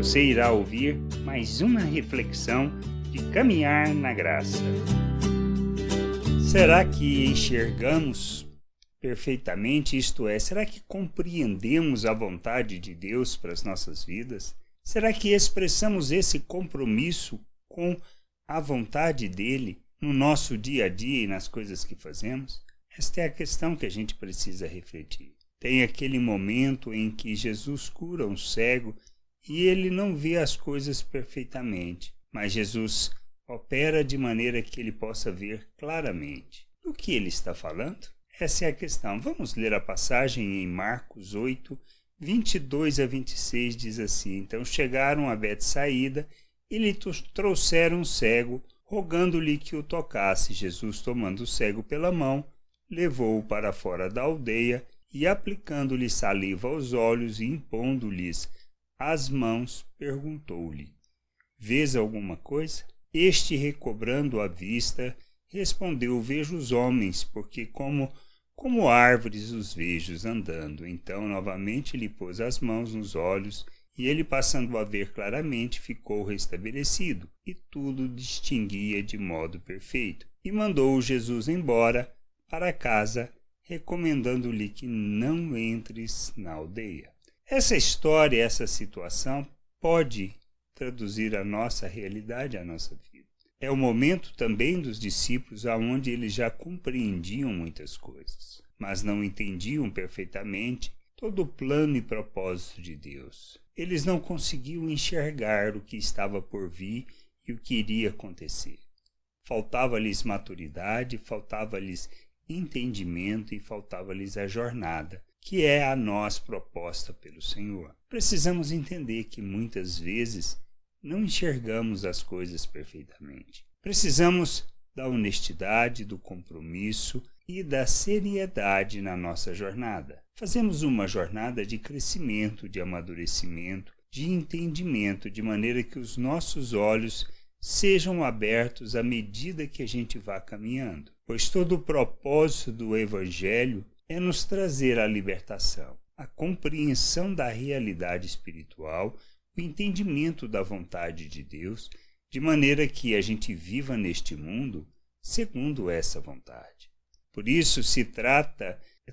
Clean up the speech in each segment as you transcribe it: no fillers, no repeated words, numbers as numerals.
Você irá ouvir mais uma reflexão de caminhar na graça. Será que enxergamos perfeitamente, isto é, será que compreendemos a vontade de Deus para as nossas vidas? Será que expressamos esse compromisso com a vontade dele no nosso dia a dia e nas coisas que fazemos? Esta é a questão que a gente precisa refletir. Tem aquele momento em que Jesus cura um cego e ele não vê as coisas perfeitamente, mas Jesus opera de maneira que ele possa ver claramente. Do que ele está falando? Essa é a questão. Vamos ler a passagem em Marcos 8, 22 a 26, diz assim: Então chegaram a Betsaída e lhe trouxeram um cego, rogando-lhe que o tocasse. Jesus, tomando o cego pela mão, levou-o para fora da aldeia e, aplicando-lhe saliva aos olhos e impondo-lhes as mãos, perguntou-lhe: Vês alguma coisa? Este, recobrando a vista, respondeu: Vejo os homens, porque como árvores os vejo andando. Então novamente lhe pôs as mãos nos olhos, e ele, passando a ver claramente, ficou restabelecido, e tudo distinguia de modo perfeito. E mandou Jesus embora para casa, recomendando-lhe que não entres na aldeia. Essa história, essa situação pode traduzir a nossa realidade, a nossa vida. É o momento também dos discípulos aonde eles já compreendiam muitas coisas, mas não entendiam perfeitamente todo o plano e propósito de Deus. Eles não conseguiam enxergar o que estava por vir e o que iria acontecer. Faltava-lhes maturidade, faltava-lhes entendimento e faltava-lhes a jornada, que é a nós proposta pelo Senhor. Precisamos entender que muitas vezes não enxergamos as coisas perfeitamente. Precisamos da honestidade, do compromisso e da seriedade na nossa jornada. Fazemos uma jornada de crescimento, de amadurecimento, de entendimento, de maneira que os nossos olhos sejam abertos à medida que a gente vá caminhando. Pois todo o propósito do Evangelho é nos trazer a libertação, a compreensão da realidade espiritual, o entendimento da vontade de Deus, de maneira que a gente viva neste mundo segundo essa vontade. Por isso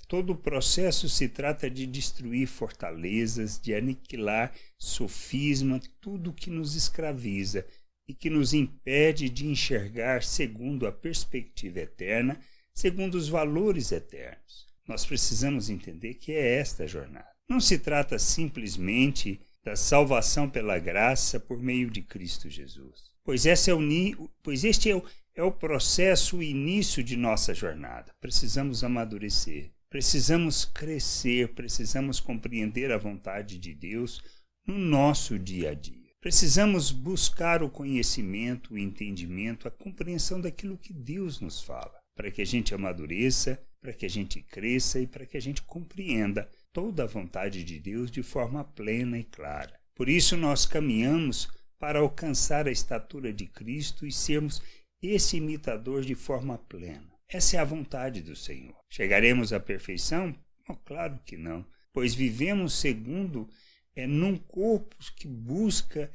todo o processo se trata de destruir fortalezas, de aniquilar sofisma, tudo que nos escraviza e que nos impede de enxergar segundo a perspectiva eterna, segundo os valores eternos. Nós precisamos entender que é esta a jornada. Não se trata simplesmente da salvação pela graça por meio de Cristo Jesus, pois este é o processo, o início de nossa jornada. Precisamos amadurecer, precisamos crescer, precisamos compreender a vontade de Deus no nosso dia a dia. Precisamos buscar o conhecimento, o entendimento, a compreensão daquilo que Deus nos fala, para que a gente amadureça, para que a gente cresça e para que a gente compreenda toda a vontade de Deus de forma plena e clara. Por isso nós caminhamos para alcançar a estatura de Cristo e sermos esse imitador de forma plena. Essa é a vontade do Senhor. Chegaremos à perfeição? Oh, claro que não, pois vivemos segundo num corpo que busca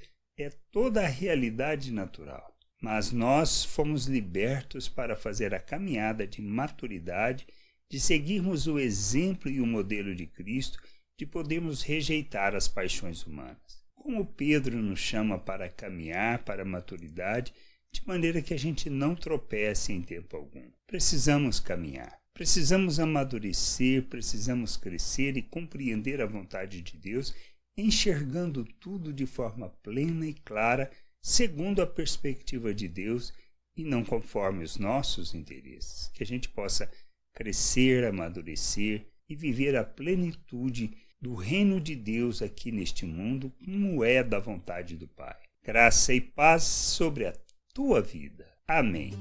toda a realidade natural. Mas nós fomos libertos para fazer a caminhada de maturidade, de seguirmos o exemplo e o modelo de Cristo, de podermos rejeitar as paixões humanas. Como Pedro nos chama para caminhar para a maturidade, de maneira que a gente não tropece em tempo algum. Precisamos caminhar, precisamos amadurecer, precisamos crescer e compreender a vontade de Deus, enxergando tudo de forma plena e clara, segundo a perspectiva de Deus e não conforme os nossos interesses. Que a gente possa crescer, amadurecer e viver a plenitude do reino de Deus aqui neste mundo, como é da vontade do Pai. Graça e paz sobre a tua vida. Amém.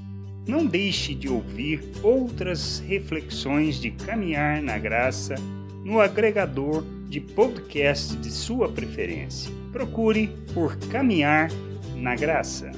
Não deixe de ouvir outras reflexões de caminhar na graça no agregador de podcast de sua preferência. Procure por Caminhar na Graça.